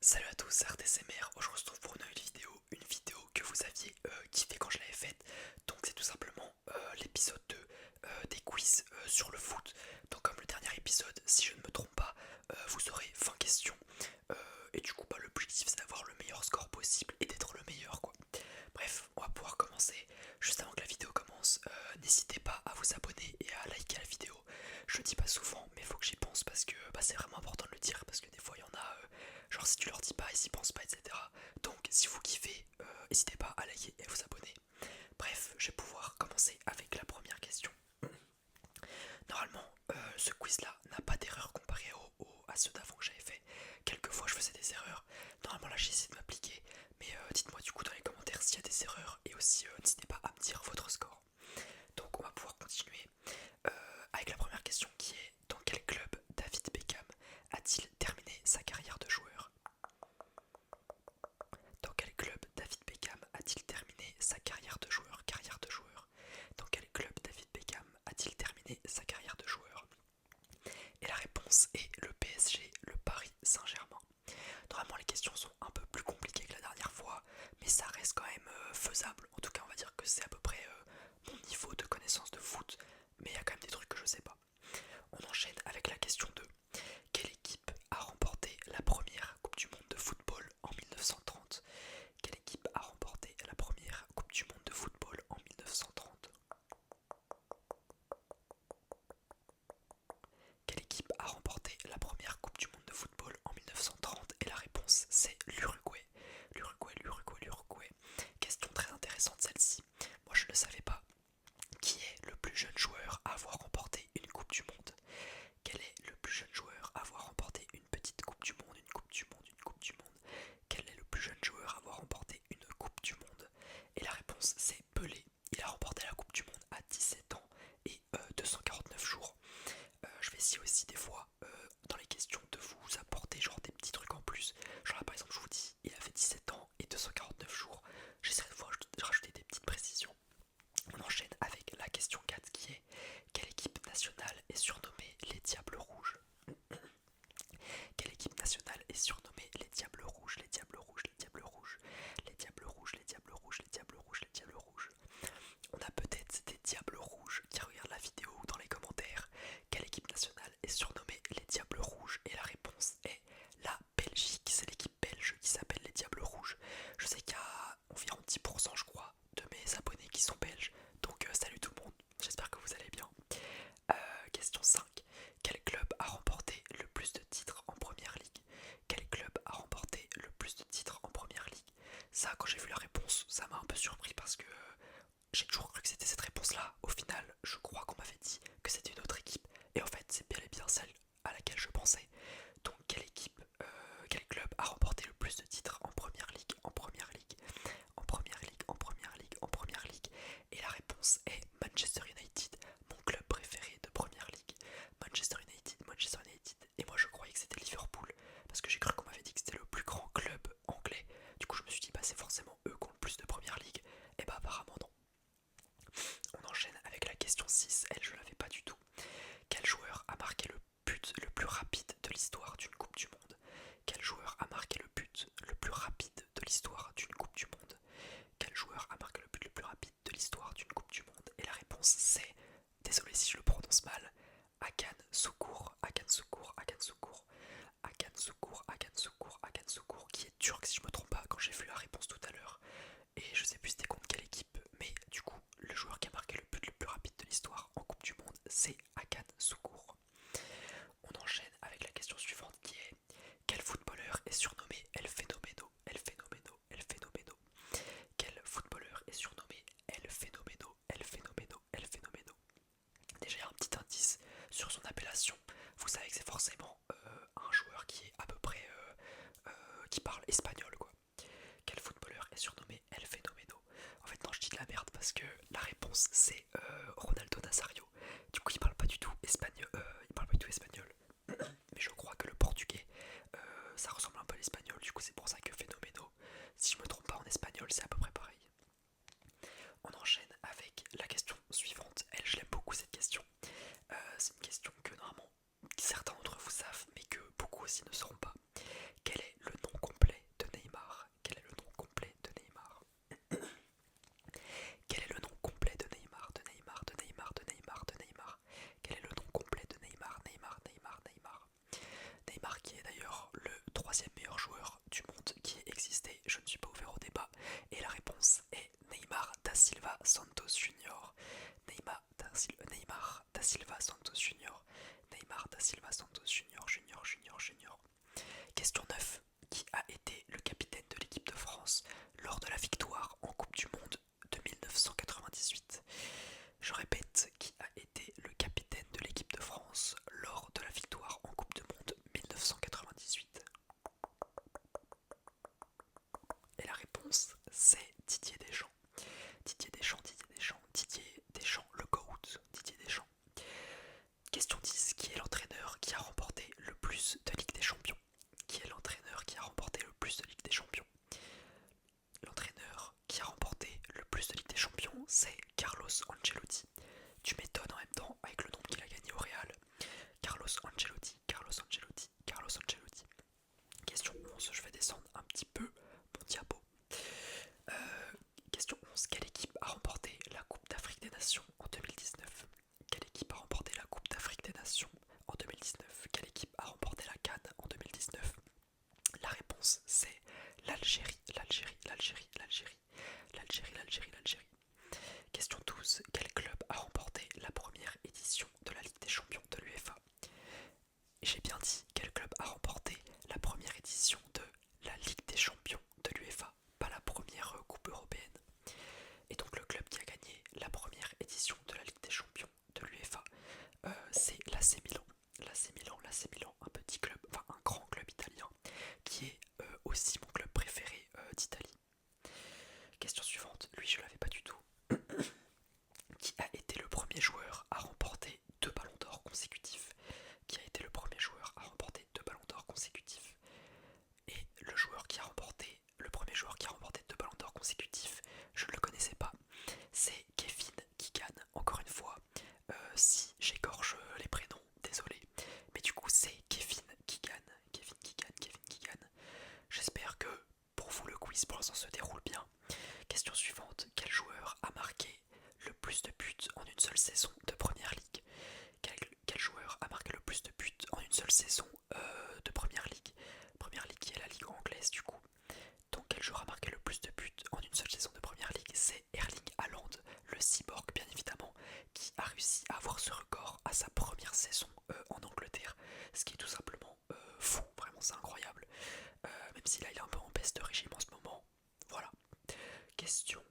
Salut à tous, c'est RTSMR. Aujourd'hui, on se retrouve pour une nouvelle vidéo que vous aviez kiffé quand je l'avais faite. Donc, c'est tout simplement l'épisode 2 des quiz sur le foot. Donc, comme le dernier épisode, si je ne me trompe pas, vous aurez 20 questions. Et du coup, l'objectif c'est d'avoir le meilleur score possible et d'être le meilleur, quoi. Bref, on va pouvoir commencer. Juste avant que la vidéo commence, n'hésitez pas à vous abonner et à liker la vidéo. Je le dis pas souvent, mais il faut que j'y pense parce que c'est vraiment important de le dire. Parce que des fois, il y en a, genre si tu leur dis pas, ils y pensent pas, etc. Donc, si vous kiffez, n'hésitez pas à liker et à vous abonner. Bref, je vais pouvoir commencer avec la première question. Normalement, ce quiz-là n'a pas d'erreur comparé à ceux d'avant que j'avais fait. Quelquefois, je faisais des erreurs. Normalement, là, j'ai essayé de m'appliquer. Mais dites-moi du coup dans les commentaires s'il y a des erreurs. Et aussi, n'hésitez pas à me dire votre score. Donc, on va pouvoir continuer avec la première question qui est: dans quel club David Beckham a-t-il terminé sa carrière de joueur? Dans quel club David Beckham a-t-il terminé sa carrière de joueur? Carrière de joueur. Dans quel club David Beckham a-t-il terminé sa carrière de joueur? Et la réponse est le PSG, le Paris Saint-Germain. Normalement, les questions sont un peu plus compliquées que la dernière fois, mais ça reste quand même faisable. En tout cas, on va dire que c'est à peu près mon niveau de connaissance de foot, mais il y a quand même des trucs que je sais pas. On enchaîne avec la question 2. Quelle équipe a remporté la première Coupe du Monde de football en 1930? Quelle équipe a remporté la première Coupe du Monde de football en 1930? Quelle équipe a remporté la première Coupe du Monde de football en 1930? Et la réponse c'est l'Uruguay. L'Uruguay, l'Uruguay, l'Uruguay. Question très intéressante celle-ci. Moi je ne le savais pas. Qui est le plus jeune joueur à avoir remporté une Coupe du Monde? Quel est le plus jeune joueur à avoir remporté une petite Coupe du Monde, une Coupe du Monde, une Coupe du Monde? Quel est le plus jeune joueur à avoir remporté une Coupe du Monde? Et la réponse c'est Pelé. Il a remporté la Coupe du Monde à 17 ans et 249 jours. Je vais essayer aussi des fois dans les questions de vous apporter genre des petits trucs en plus. Genre là par exemple je vous dis il avait 17 ans et 249 jours. J'essaierai de vous rajouter des petites précisions. On enchaîne avec la question 4 qui est: quelle équipe nationale est surnommée les Diables Rouges? Quelle équipe nationale est surnommée les Diables Rouges? Les Diables Rouges, les Diables Rouges, les Diables Rouges, les Diables Rouges, les Diables Rouges, les Diables Rouges. On a peut-être des Diables Rouges qui regardent la vidéo ou dans les commentaires. Quelle équipe nationale est surnommée les Diables Rouges? Et la réponse est la Belgique. C'est l'équipe belge qui s'appelle les Diables Rouges. Je sais qu'il y a environ 10% je crois de mes abonnés qui sont belges. Donc salut tout le monde, j'espère que vous allez bien. Question 5. Quel club a remporté le plus de titres en première ligue? Quel club a remporté le plus de titres en première ligue? Ça, quand j'ai vu la réponse, ça m'a un peu surpris parce que j'ai toujours cru que c'était cette réponse-là. Au final, je crois qu'on m'avait dit que c'était une autre équipe. Et en fait, c'est bien et bien celle à laquelle je pensais. Donc, quel club a remporté le plus de titres en première ligue? En première ligue, en première ligue, en première ligue, en première ligue. Et la réponse est Manchester United, mon club préféré de première ligue. Manchester United, Manchester United. Et moi, je croyais que c'était Liverpool parce que j'ai cru qu'on m'avait dit que c'était le plus grand club anglais. Du coup, je me suis dit, c'est forcément eux qui ont le plus de première ligue. Et apparemment, non. On enchaîne avec la question 6, elle je l'avais pas du tout. Quel joueur a marqué le but le plus rapide de l'histoire d'une Coupe du Monde? Quel joueur a marqué le but le plus rapide de l'histoire d'une Coupe du Monde? Quel joueur a marqué le but le plus rapide de l'histoire d'une Coupe du Monde? Et la réponse c'est, désolé si je le prononce mal, Hakan Şükür, Hakan Şükür, Hakan Şükür, Hakan Şükür, Hakan Şükür, Hakan Şükür, qui est turc si je me trompe pas quand j'ai vu la réponse tout à l'heure. Et je sais plus c'était contre quelle équipe, mais du coup, le joueur qui a marqué le but le plus rapide de l'histoire en Coupe du Monde, c'est Hakan Şükür. On enchaîne avec la question suivante qui est: quel footballeur est surnommé El Fenomeno? El Fenomeno, El Fenomeno. Quel footballeur est surnommé El Fenomeno? El Fenomeno, El Fenomeno. Déjà, il y a un petit indice sur son appellation. Vous savez que c'est forcément un joueur qui est à peu près qui parle espagnol, quoi. Quel footballeur est surnommé El Fenomeno? En fait, non, je dis de la merde parce que la réponse c'est Ronaldo Nazario. Du coup, il parle pas du tout espagnol. Il parle pas du tout espagnol. Mais je crois que le portugais, ça ressemble un peu à l'espagnol. Du coup, c'est pour ça que Fenomeno, si je me trompe pas en espagnol, c'est à peu près pareil. On enchaîne avec la question suivante. Elle, je l'aime beaucoup cette question. C'est une question que normalement certains d'entre vous savent, mais que beaucoup aussi ne sauront pas. Quel est le nom complet quiz pour l'instant se déroule bien. Question suivante, quel joueur a marqué le plus de buts en une seule saison de Première Ligue? Quel joueur a marqué le plus de buts en une seule saison de Première Ligue? Première Ligue qui est la ligue anglaise du coup. Donc quel joueur a marqué le plus de buts en une seule saison de Première Ligue? C'est Erling Haaland, le cyborg bien évidemment, qui a réussi à avoir ce record à sa première saison en Angleterre, ce qui est tout simplement fou, vraiment c'est incroyable. Même si là il est un peu en baisse de régime en ce moment. Voilà. Question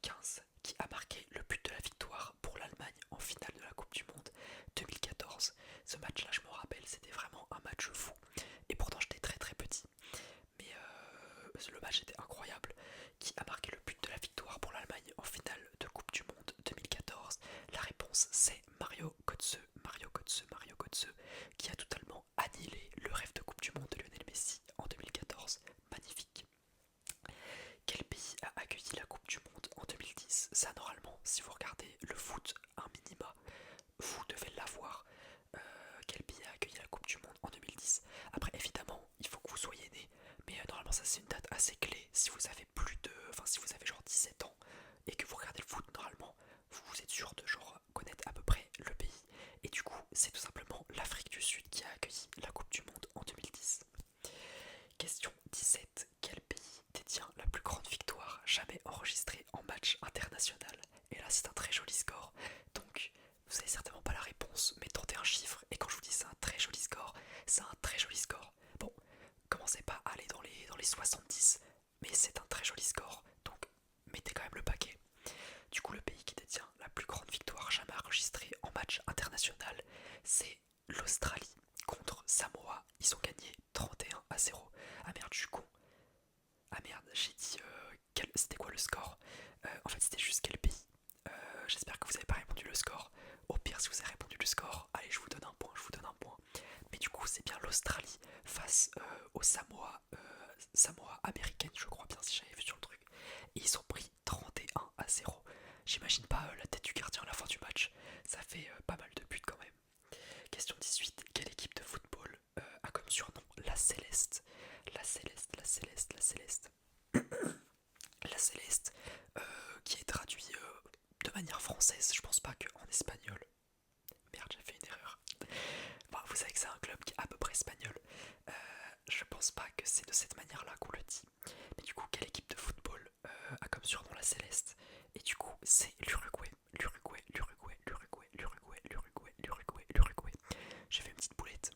15. Qui a marqué le but de la victoire pour l'Allemagne en finale de la Coupe du Monde 2014? Ce match-là, je me rappelle, c'était vraiment un match fou. Et pourtant, j'étais très très petit. Mais le match était incroyable. Qui a marqué le but de la victoire pour l'Allemagne en finale de Coupe du Monde 2014? La réponse, c'est Mario Götze. Mario Götze, Mario Götze, qui a totalement annihilé le rêve de Coupe du Monde de Lionel Messi en 2014. Magnifique. Quel pays a accueilli la Coupe du Monde en 2010? Ça, normalement, si vous regardez le foot, un minima, vous devez l'avoir. Quel pays a accueilli la Coupe du Monde en 2010? Après, évidemment, il faut que vous soyez né, mais normalement, ça c'est une date assez clé. Si vous avez plus de. Enfin, si vous avez genre 17 ans et que vous regardez le foot, normalement, vous êtes sûr de genre connaître à peu près le pays. Et du coup, c'est tout simplement l'Afrique du Sud qui a accueilli la Coupe du Monde en 2010. Question 17. Quel pays détient la plus grande victoire jamais enregistrée en match international? Et là, c'est un très joli score. Donc, vous n'avez certainement pas la réponse, mais tentez un chiffre. Et quand je vous dis c'est un très joli score, c'est un très joli score. Bon, commencez pas à aller dans les 70, mais c'est un très joli score. Donc, mettez quand même le paquet. Du coup, le pays qui détient la plus grande victoire jamais enregistrée en match international, c'est l'Australie contre Samoa. Ils ont gagné 31-0. Ah merde, je suis con. Ah merde, j'ai dit c'était quoi le score? En fait, c'était juste quel pays. J'espère que vous avez pas répondu le score. Au pire, si vous avez répondu le score, allez, je vous donne un point, je vous donne un point. Mais du coup, c'est bien l'Australie face aux Samoa, Samoa américaine, je crois bien, si j'avais vu sur le truc. Et ils ont pris 31-0. J'imagine pas la tête du gardien à la fin du match. Ça fait pas mal de buts quand même. Question 18. Quelle équipe de football a comme surnom la Céleste? La Céleste, la Céleste, la Céleste. La Céleste, qui est traduit de manière française, je pense pas qu'en espagnol. Merde, j'ai fait une erreur. Bon, vous savez que c'est un club qui est à peu près espagnol. Je pense pas que c'est de cette manière-là qu'on le dit. Mais du coup, quelle équipe de football a comme surnom la Céleste? Et du coup, c'est l'Uruguay. L'Uruguay, l'Uruguay, l'Uruguay, l'Uruguay, l'Uruguay, l'Uruguay, l'Uruguay. J'ai fait une petite boulette.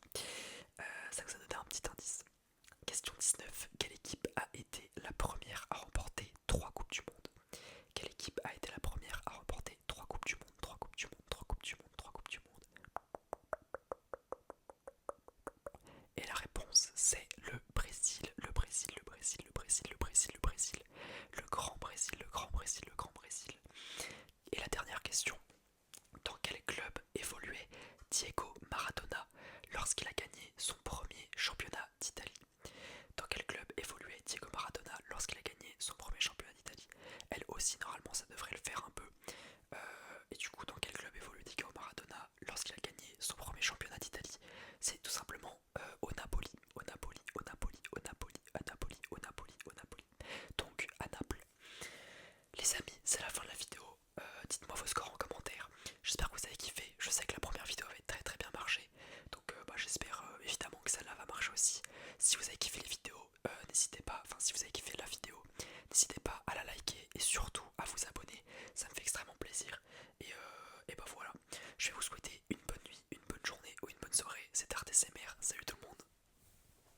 Ça vous a donné un petit indice. Question 19.